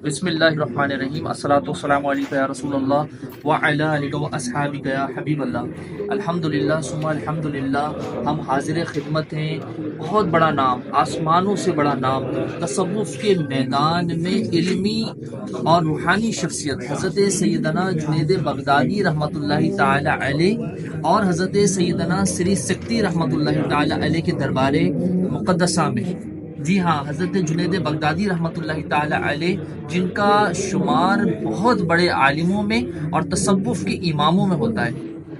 بسم اللہ الرحمن الرحیم، الصلاۃ والسلام علیکم یا رسول اللہ وعلی آلہ واصحابہ یا حبیب اللہ۔ الحمدللہ ثم الحمدللہ، ہم حاضر خدمت ہیں۔ بہت بڑا نام، آسمانوں سے بڑا نام، تصوف کے میدان میں علمی اور روحانی شخصیت حضرت سیدنا جنید بغدادی رحمۃ اللہ تعالی علیہ اور حضرت سیدنا سری سکتی رحمۃ اللہ تعالی علیہ کے دربار مقدسہ میں، جی ہاں، حضرت جنید بغدادی رحمۃ اللہ تعالی علیہ، جن کا شمار بہت بڑے عالموں میں اور تصوف کے اماموں میں ہوتا ہے۔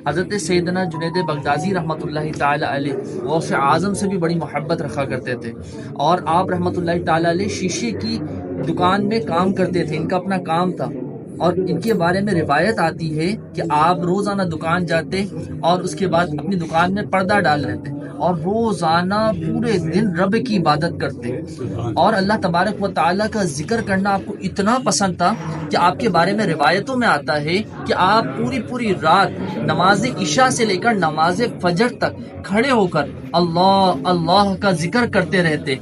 حضرت سیدنا جنید بغدادی رحمۃ اللہ تعالی علیہ غوث اعظم سے بھی بڑی محبت رکھا کرتے تھے، اور آپ رحمۃ اللہ تعالی علیہ شیشے کی دکان میں کام کرتے تھے، ان کا اپنا کام تھا، اور ان کے بارے میں روایت آتی ہے کہ آپ روزانہ دکان جاتے اور اس کے بعد اپنی دکان میں پردہ ڈال لیتے اور روزانہ پورے دن رب کی عبادت کرتے، اور اللہ تبارک و تعالیٰ کا ذکر کرنا آپ کو اتنا پسند تھا کہ آپ کے بارے میں روایتوں میں آتا ہے کہ آپ پوری رات نماز عشاء سے لے کر نماز فجر تک کھڑے ہو کر اللہ اللہ کا ذکر کرتے رہتے،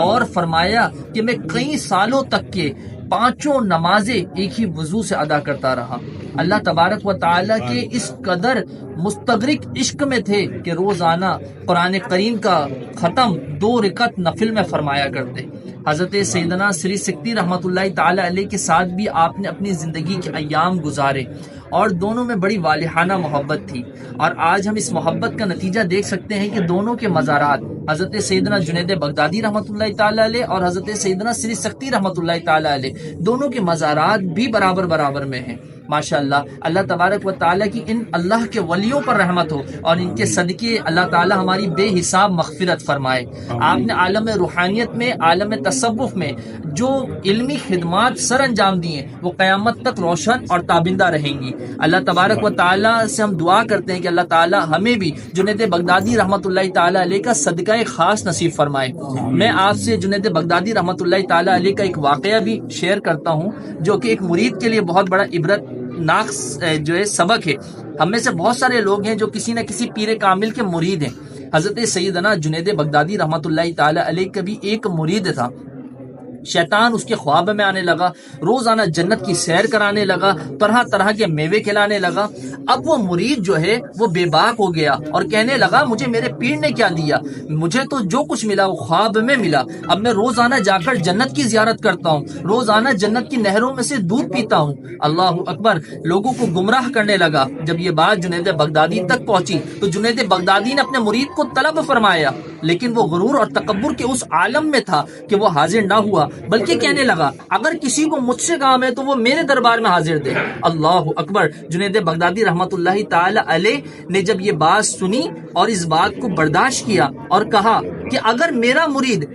اور فرمایا کہ میں کئی سالوں تک کے 5 نمازیں ایک ہی وضو سے ادا کرتا رہا۔ اللہ تبارک و تعالیٰ کے اس قدر مستغرق عشق میں تھے کہ روزانہ قرآن کریم کا ختم 2 رکعت نفل میں فرمایا کرتے۔ حضرت سیدنا سری سکتی رحمۃ اللہ تعالی علیہ کے ساتھ بھی آپ نے اپنی زندگی کے ایام گزارے، اور دونوں میں بڑی والہانہ محبت تھی، اور آج ہم اس محبت کا نتیجہ دیکھ سکتے ہیں کہ دونوں کے مزارات، حضرت سیدنا جنید بغدادی رحمۃ اللہ تعالی علیہ اور حضرت سیدنا سری سکتی رحمۃ اللہ تعالی علیہ، دونوں کے مزارات بھی برابر میں ہیں۔ ماشاء اللہ، اللہ تبارک و تعالیٰ کی ان اللہ کے ولیوں پر رحمت ہو، اور ان کے صدقے اللہ تعالیٰ ہماری بے حساب مغفرت فرمائے۔ آپ نے عالم روحانیت میں، عالم تصوف میں جو علمی خدمات سر انجام دی ہیں، وہ قیامت تک روشن اور تابندہ رہیں گی۔ اللہ تبارک و تعالیٰ سے ہم دعا کرتے ہیں کہ اللہ تعالیٰ ہمیں بھی جنید بغدادی رحمۃ اللہ تعالیٰ علیہ کا صدقہ خاص نصیب فرمائے۔ میں آپ سے جنید بغدادی رحمۃ اللہ تعالیٰ علیہ کا ایک واقعہ بھی شیئر کرتا ہوں، جو کہ ایک مرید کے لیے بہت بڑا عبرت ناک جو ہے سبق ہے۔ ہم میں سے بہت سارے لوگ ہیں جو کسی نہ کسی پیر کامل کے مرید ہیں۔ حضرت سیدنا جنید بغدادی رحمۃ اللہ تعالی علیہ کا بھی ایک مرید تھا۔ شیطان اس کے خواب میں آنے لگا، روزانہ جنت کی سیر کرانے لگا، طرح طرح کے میوے کھلانے لگا۔ اب وہ مرید جو ہے وہ بے باک ہو گیا اور کہنے لگا مجھے میرے پیر نے کیا دیا، مجھے تو جو کچھ ملا وہ خواب میں ملا۔ اب میں روزانہ جا کر جنت کی زیارت کرتا ہوں، روزانہ جنت کی نہروں میں سے دودھ پیتا ہوں۔ اللہ اکبر، لوگوں کو گمراہ کرنے لگا۔ جب یہ بات جنید بغدادی تک پہنچی تو جنید بغدادی نے اپنے مرید کو طلب فرمایا، لیکن وہ غرور اور تکبر کے اس عالم میں تھا کہ وہ حاضر نہ ہوا، بلکہ کہنے لگا اگر کسی کو مجھ سے کام ہے تو وہ میرے دربار میں حاضر دے۔ اللہ اکبر، جنید بغدادی رحمۃ اللہ تعالی علیہ نے جب یہ بات سنی اور اس بات کو برداشت کیا اور کہا کہ اگر میرا مرید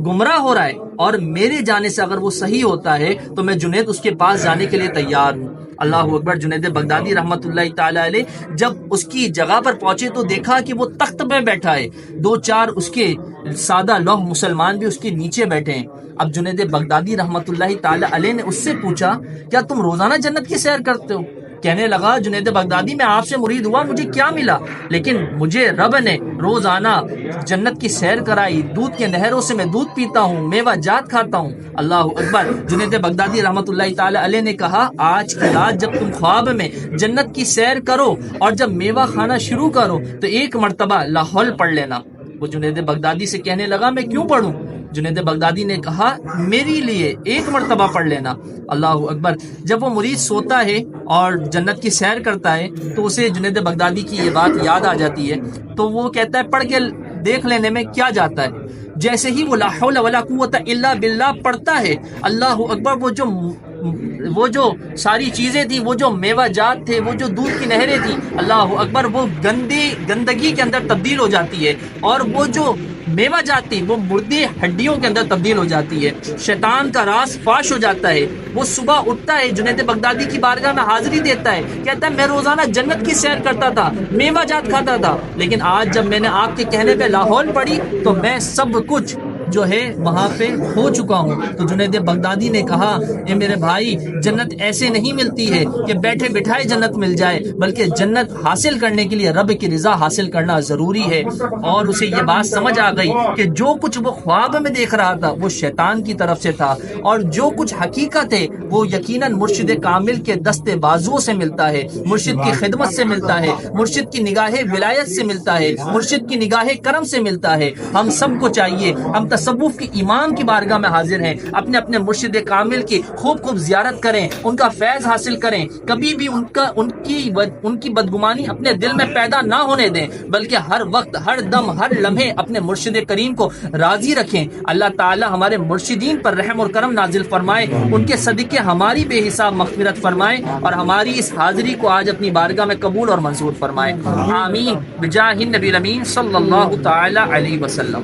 گمراہ ہو رہا ہے اور میرے جانے سے اگر وہ صحیح ہوتا ہے تو میں جنید اس کے پاس جانے کے لیے تیار ہوں۔ اللہ اکبر، جنید بغدادی رحمۃ اللہ تعالی علیہ جب اس کی جگہ پر پہنچے تو دیکھا کہ وہ تخت پہ بیٹھا ہے، 2-4 اس کے سادہ لوح مسلمان بھی اس کے نیچے بیٹھے ہیں۔ اب جنید بغدادی رحمۃ اللہ تعالی علیہ نے اس سے پوچھا کیا تم روزانہ جنت کی سیر کرتے ہو؟ کہنے لگا جنید بغدادی میں آپ سے مرید ہوا، مجھے کیا ملا، لیکن مجھے رب نے روزانہ جنت کی سیر کرائی، دودھ کے نہروں سے میں دودھ پیتا ہوں، میوہ جات کھاتا ہوں۔ اللہ اکبر، جنید بغدادی رحمۃ اللہ تعالی علیہ نے کہا آج کی رات جب تم خواب میں جنت کی سیر کرو اور جب میوہ کھانا شروع کرو تو 1 مرتبہ لا حول پڑھ لینا۔ وہ جنید بغدادی سے کہنے لگا میں کیوں پڑھوں؟ جنید بغدادی نے کہا میری لیے 1 مرتبہ پڑھ لینا۔ اللہ اکبر، جب وہ مرید سوتا ہے اور جنت کی سیر کرتا ہے تو اسے جنید بغدادی کی یہ بات یاد آ جاتی ہے، تو وہ کہتا ہے پڑھ کے دیکھ لینے میں کیا جاتا ہے۔ جیسے ہی وہ لا حول ولا قوت الا باللہ پڑھتا ہے، اللہ اکبر، وہ جو ساری چیزیں تھیں، وہ جو میوہ جات تھے، وہ جو دودھ کی نہریں تھیں، اللہ اکبر، وہ گندگی کے اندر تبدیل ہو جاتی ہے، اور وہ جو میوہ جات تھی وہ مردے ہڈیوں کے اندر تبدیل ہو جاتی ہے۔ شیطان کا راز فاش ہو جاتا ہے۔ وہ صبح اٹھتا ہے، جنید بغدادی کی بارگاہ میں حاضری دیتا ہے، کہتا ہے میں روزانہ جنت کی سیر کرتا تھا، میوہ جات کھاتا تھا، لیکن آج جب میں نے آپ کے کہنے پہ لا حول پڑھی تو میں سب کچھ جو ہے وہاں پہ ہو چکا ہوں۔ تو جنید بغدادی نے کہا اے میرے بھائی، جنت ایسے نہیں ملتی ہے کہ بیٹھے بٹھائے جنت مل جائے، بلکہ جنت حاصل کرنے کے لیے رب کی رضا حاصل کرنا ضروری ہے۔ اور اسے یہ بات سمجھ آ گئی کہ جو کچھ وہ خواب میں دیکھ رہا تھا وہ شیطان کی طرف سے تھا، اور جو کچھ حقیقت ہے وہ یقیناً مرشد کامل کے دستے بازوؤں سے ملتا ہے، مرشد کی خدمت سے ملتا ہے، مرشد کی نگاہ ولایت سے ملتا ہے، مرشد کی نگاہ کرم سے ملتا ہے۔ ہم سب کو چاہیے، ہم تصوف کی امام کی بارگاہ میں حاضر ہیں، اپنے اپنے مرشد کامل کی خوب خوب زیارت کریں، ان کا فیض حاصل کریں، کبھی بھی ان کی بدگمانی اپنے دل میں پیدا نہ ہونے دیں، بلکہ ہر وقت، ہر دم، ہر لمحے اپنے مرشد کریم کو راضی رکھیں۔ اللہ تعالی ہمارے مرشدین پر رحم اور کرم نازل فرمائے، ان کے صدقے ہماری بے حساب مغفرت فرمائے، اور ہماری اس حاضری کو آج اپنی بارگاہ میں قبول اور منظور فرمائے۔ آمین بجاہ النبی الامین صلی اللہ تعالی علیہ وسلم۔